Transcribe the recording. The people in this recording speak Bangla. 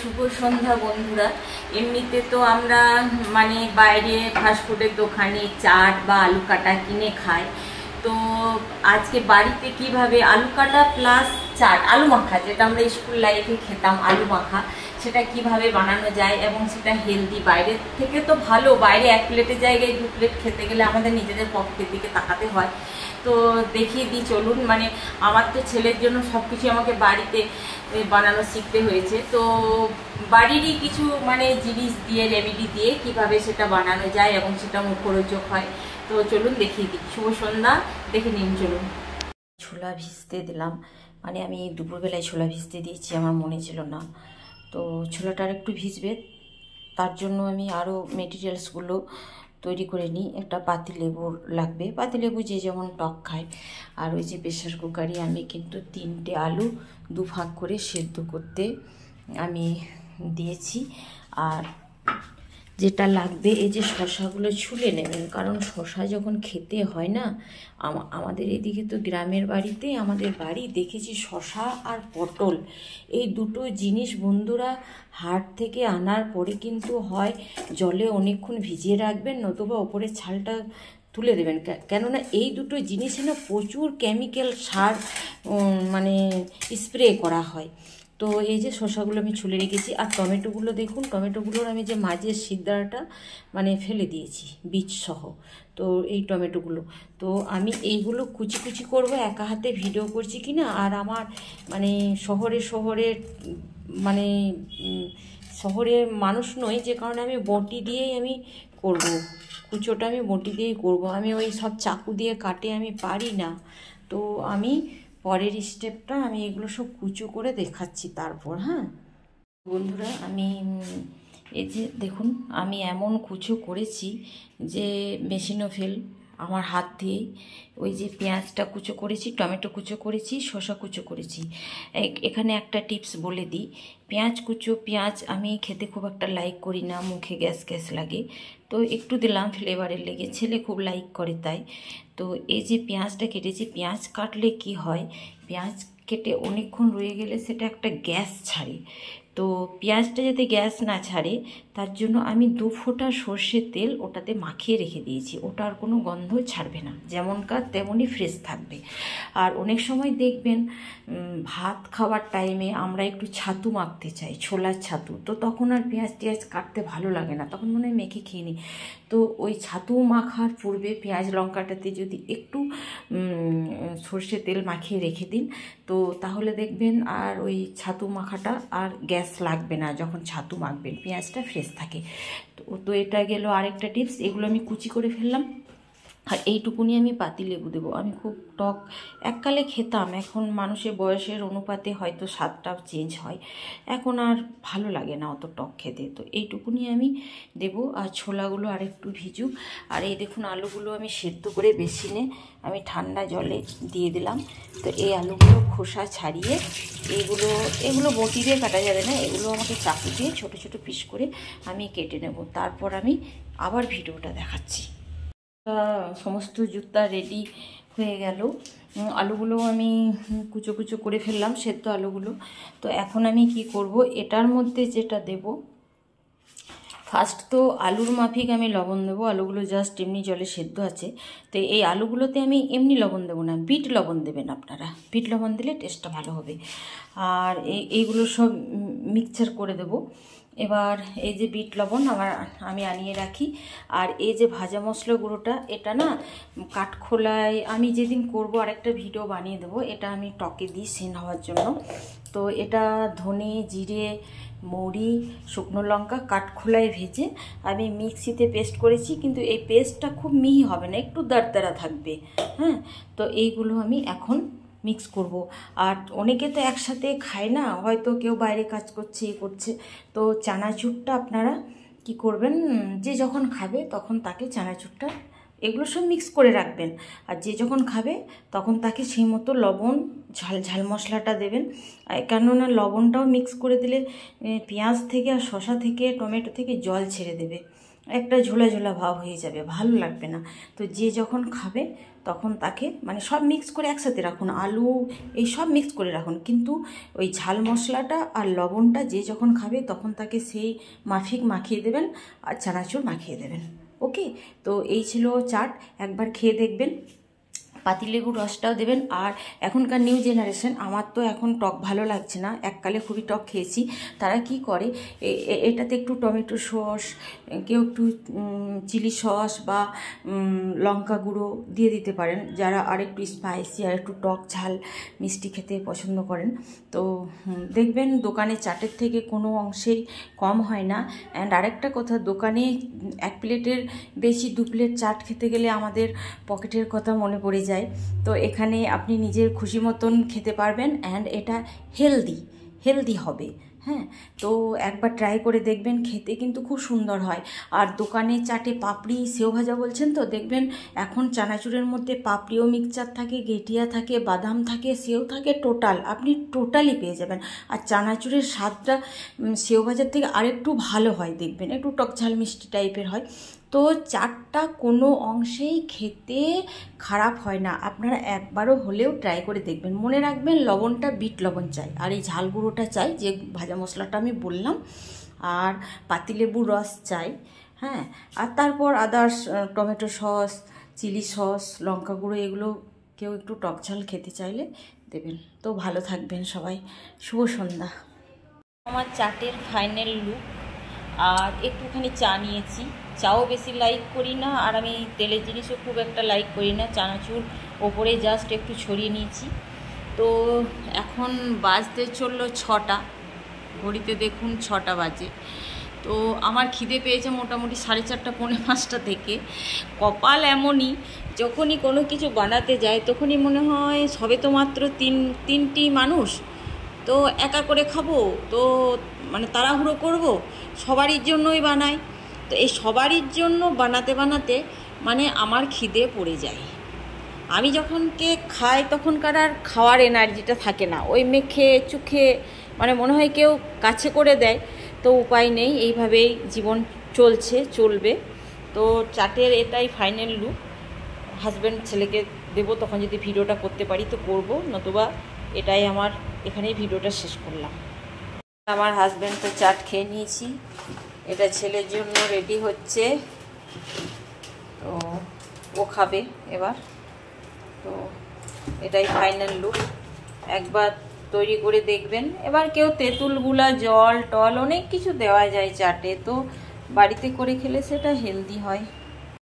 শুভ সন্ধ্যা বন্ধুরা। এমনিতে তো আমরা মানে বাইরে ফাস্টফুডের দোকানে চাট বা আলু কাটা কিনে খাই। তো আজকে বাড়িতে কিভাবে আলু কাটা প্লাস চাট, আলু মাখা, যেটা আমরা স্কুল লাইফে খেতাম আলু মাখা, সেটা কিভাবে বানানো যায় এবং সেটা হেলদি। বাইরের থেকে তো ভালো, বাইরে এক প্লেটের জায়গায় 2 প্লেট খেতে গেলে আমাদের নিজেদের পকেটের দিকে তাকাতে হয়। তো দেখিয়ে দিই চলুন। মানে আমার তো ছেলের জন্য সব কিছু আমাকে বাড়িতে বানানো শিখতে হয়েছে। তো বাড়িরই কিছু মানে জিনিস দিয়ে, রেমেডি দিয়ে কিভাবে সেটা বানানো যায় এবং সেটা মুখরোচক হয়। তো চলুন দেখিয়ে দিই। শুভ সন্ধ্যা, দেখে নিন চলুন। ছোলা ভিজতে দিলাম, মানে আমি দুপুরবেলায় ছোলা ভিজতে দিয়েছি, আমার মনে ছিল না। তো ছোলাটা আর একটু ভিজবে, তার জন্য আমি আরও মেটেরিয়ালসগুলো তৈরি করে নিই। একটা পাতিলেবু লাগবে, পাতিলেবু যে যেমন টক খায়। আর ওই যে প্রেশার কুকারে আমি কিন্তু 3টে আলু 2 ভাগ করে সেদ্ধ করতে আমি দিয়েছি। আর যেটা লাগবে, এই যে শশাগুলো ছুলে নেবেন, কারণ শশা যখন খেতে হয় না, আমাদের এদিকে তো গ্রামের বাড়িতে, আমাদের বাড়ি দেখেছি শশা আর পটল, এই দুটো জিনিস বন্ধুরা হাট থেকে আনার পরে কিন্তু হয় জলে অনেকক্ষণ ভিজিয়ে রাখবেন, নতুবা ওপরে ছালটা তুলে দেবেন। কেননা এই দুটো জিনিসে না প্রচুর কেমিক্যাল সার মানে স্প্রে করা হয়। তো এই যে শসাগুলো আমি ছুলে রেখেছি। আর টমেটোগুলো দেখুন, টমেটোগুলোর আমি যে মাঝের সিদ্ধাটা মানে ফেলে দিয়েছি বীজ সহ। তো এই টমেটোগুলো তো আমি এইগুলো কুচি কুচি করব, একা হাতে ভিডিও করছি কি না। আর আমার মানে শহরে মানে শহরের মানুষ নই, যে কারণে আমি বটি দিয়েই আমি করব, কুচোটা আমি বটি দিয়েই করব। আমি ওই সব চাকু দিয়ে কাটে আমি পারি না। তো আমি পরের স্টেপটা আমি এগুলো সব কুচো করে দেখাচ্ছি তারপর। হ্যাঁ বন্ধুরা, আমি এই যে দেখুন, আমি এমন কুচো করেছি যে মেশিনও ফেল আমার হাত দিয়েই। ওই যে পেঁয়াজটা কুচো করেছি, টমেটো কুচো করেছি, শসা কুচো করেছি। এখানে একটা টিপস বলে দিই, পেঁয়াজ আমি খেতে খুব একটা লাইক করি না, মুখে গ্যাস গ্যাস লাগে। তো একটু দিলাম ফ্লেভারের লেগে, ছেলে খুব লাইক করে তাই। তো এই যে পেঁয়াজটা কেটেছি, পেঁয়াজ কাটলে কি হয়, পেঁয়াজ কেটে অনেকক্ষণ রয়ে গেলে সেটা একটা গ্যাস ছাড়ে। তো পেঁয়াজটা যাতে গ্যাস না ছাড়ে তার জন্য আমি 2 ফোঁটা সর্ষের তেল ওটাতে মাখিয়ে রেখে দিয়েছি। ওটা আর কোনো গন্ধ ছাড়বে না, যেমনকার তেমনই ফ্রেশ থাকবে। আর অনেক সময় দেখবেন ভাত খাওয়ার টাইমে আমরা একটু ছাতু মাখতে চাই, ছোলার ছাতু, তো তখন আর পেঁয়াজ কাটতে ভালো লাগে না, তখন মনে হয় মেখে খেয়ে নিই। তো ওই ছাতু মাখার পূর্বে পেঁয়াজ লঙ্কাটাতে যদি একটু সর্ষের তেল মাখিয়ে রেখে দিন, তো তাহলে দেখবেন আর ওই ছাতু মাখাটা আর গ্যাস লাগবে না। যখন ছাতু মাখবেন পেঁয়াজটা ফ্রেশ থাকে। তো এটা গেল আরেকটা টিপস। এগুলো আমি কুচি করে ফেললাম। আর এইটুকুনি আমি পাতিলেবু দেবো। আমি খুব টক এককালে খেতাম, এখন মানুষের বয়সের অনুপাতে হয়তো স্বাদটাও চেঞ্জ হয়, এখন আর ভালো লাগে না অত টক খেতে। তো এইটুকুনি আমি দেবো। আর ছোলাগুলো আর একটু ভিজুক। আর এই দেখুন, আলুগুলো আমি সেদ্ধ করে বেসিনে আমি ঠান্ডা জলে দিয়ে দিলাম। তো এই আলুগুলো খোসা ছাড়িয়ে এগুলো বটি দিয়ে কাটা যাবে না, এগুলো আমাকে চাকু দিয়ে ছোটো ছোটো পিস করে আমি কেটে নেব। তারপর আমি আবার ভিডিওটা দেখাচ্ছি। সমস্ত জুতা রেডি হয়ে গেল। আলুগুলো আমি কুচো কুচো করে ফেললাম, সেদ্ধ আলুগুলো। তো এখন আমি কি করব, এটার মধ্যে যেটা দেব, ফার্স্ট তো আলুর মাফিক আমি লবণ দেবো। আলুগুলো জাস্ট এমনি জলে সেদ্ধ আছে, তো এই আলুগুলোতে আমি এমনি লবণ দেবো না, বিট লবণ দেবেন আপনারা। বিট লবণ দিলে টেস্টটা ভালো হবে। আর এইগুলো সব মিক্সচার করে দেবো। এবার এই যে বিট লবণ আমি আনিয়ে রাখি। আর এই যে ভাজা মশলা গুঁড়োটা, এটা না কাঠখোলায় আমি যেদিন করব আরেকটা ভিডিও বানিয়ে দেবো, এটা আমি টকে দিই সেন হওয়ার জন্য। তো এটা ধনে, জিরে, মৌরি, শুকনো লঙ্কা কাঠখোলায় ভেজে আমি মিক্সিতে পেস্ট করেছি, কিন্তু এই পেস্টটা খুব মিহি হবে না, একটু দাঁড়দারা থাকবে। হ্যাঁ, তো এইগুলো আমি এখন মিক্স করব। আর অনেকে তো একসাথে খায় না, হয়তো কেউ বাইরে কাজ করছে, করছে। তো চানাচুরটা আপনারা কি করবেন, যে যখন খাবে তখন তাকে চানাচুরটা এগুলো সব মিক্স করে রাখবেন। আর যে যখন খাবে তখন তাকে সেই মতো লবণ, ঝাল মশলাটা দেবেন। কেননা লবণটাও মিক্স করে দিলে পেঁয়াজ থেকে আর শসা থেকে টমেটো থেকে জল ছেড়ে দেবে, একটা ঝোলা ঝোলা ভাব হয়ে যাবে, ভালো লাগবে না। তো যে যখন খাবে তখন তাকে মানে সব মিক্স করে একসাথে রাখুন, আলু এই সব মিক্স করে রাখুন, কিন্তু ওই ঝাল মশলাটা আর লবণটা যে যখন খাবে তখন তাকে সেই মাফিক মাখিয়ে দেবেন আর চানাচুর মাখিয়ে দেবেন। ওকে, তো এই ছিল চাট, একবার খেয়ে দেখবেন। পাতিলেবুর রসটাও দেবেন। আর এখনকার নিউ জেনারেশন, আমার তো এখন টক ভালো লাগছে না, এককালে খুবই টক খেয়েছি, তারা কি করে এটাতে একটু টমেটো সস, কেউ একটু চিলি সস বা লঙ্কা গুঁড়ো দিয়ে দিতে পারেন, যারা আর একটু স্পাইসি আর একটু টক ঝাল মিষ্টি খেতে পছন্দ করেন। তো দেখবেন দোকানে চাটের থেকে কোনো অংশেই কম হয় না। অ্যান্ড আরেকটা কথা, দোকানে এক প্লেটের বেশি 2 প্লেট চাট খেতে গেলে আমাদের পকেটের কথা মনে পড়ে যায়। তো এখানে আপনি নিজের খুশি মতন খেতে পারবেন, অ্যান্ড এটা হেলদি হবে। হ্যাঁ, তো একবার ট্রাই করে দেখবেন, খেতে কিন্তু খুব সুন্দর হয়। আর দোকানে চাটে পাপড়ি, সেও ভাজা বলছেন তো, দেখবেন এখন চানাচুরের মধ্যে পাপড়িও মিক্সচার থাকে, গেটিয়া থাকে, বাদাম থাকে, সেও থাকে, আপনি টোটালি পেয়ে যাবেন। আর চানাচুরের স্বাদটা সেও ভাজার থেকে আরেকটু ভালো হয়, দেখবেন একটু টক ঝাল মিষ্টি টাইপের হয়। তো চাটটা কোনো অংশেই খেতে খারাপ হয় না, আপনারা একবারও হলেও ট্রাই করে দেখবেন। মনে রাখবেন লবণটা বিট লবণ চাই, আর এই ঝাল গুঁড়োটা চাই যে ভাজা মশলাটা আমি বললাম, আর পাতিলেবুর রস চাই। হ্যাঁ, আর তারপর others tomato sauce, chilli sauce, লঙ্কা গুঁড়ো, এগুলো কেউ একটু টক ঝাল খেতে চাইলে দেবেন। তো ভালো থাকবেন সবাই, শুভ সন্ধ্যা। আমার চাটের ফাইনাল লুক। আর একটুখানি চা নিয়েছি, চাও বেশি লাইক করি না, আর আমি তেলের জিনিসও খুব একটা লাইক করি না, চানাচুর ওপরে জাস্ট একটু ছড়িয়ে নিয়েছি। তো এখন বাজতে চললো 6টা, ঘড়িতে দেখুন 6টা বাজে। তো আমার খিদে পেয়েছে মোটামুটি 4:30 পৌনে 5টা থেকে। কপাল এমনই, যখনই কোনো কিছু বানাতে যায় তখনই মনে হয় সবে তো মাত্র তিনটি মানুষ, তো একা করে খাবো, তো মানে তাড়াহুড়ো করব, সবারই জন্যই বানাই। তো এই সবারই জন্য বানাতে বানাতে মানে আমার খিদে পড়ে যায়। আমি যখন কেক খাই তখনকার আর খাওয়ার এনার্জিটা থাকে না, ওই মেখে চুখে মানে মনে হয় কেউ কাছে করে দেয়। তো উপায় নেই, এইভাবেই জীবন চলবে। তো চাটের এটাই ফাইনাল লুক। হাজব্যান্ড ছেলেকে দেবো, তখন যদি ভিডিওটা করতে পারি তো করব, নতুবা এটাই আমার, এখানেই ভিডিওটা শেষ করলাম। আমার হাজব্যান্ড তো চাট খেয়ে নিয়েছি, এটা ছেলের জন্য রেডি হচ্ছে, তো ও খাবে এবার। তো এটাই ফাইনাল লুক, একবার তৈরি করে দেখবেন। এবার কেউ তেঁতুল গুলা, জল টল অনেক কিছু দেওয়া যায় চাটে, তো বাড়িতে করে খেলে সেটা হেলদি হয়।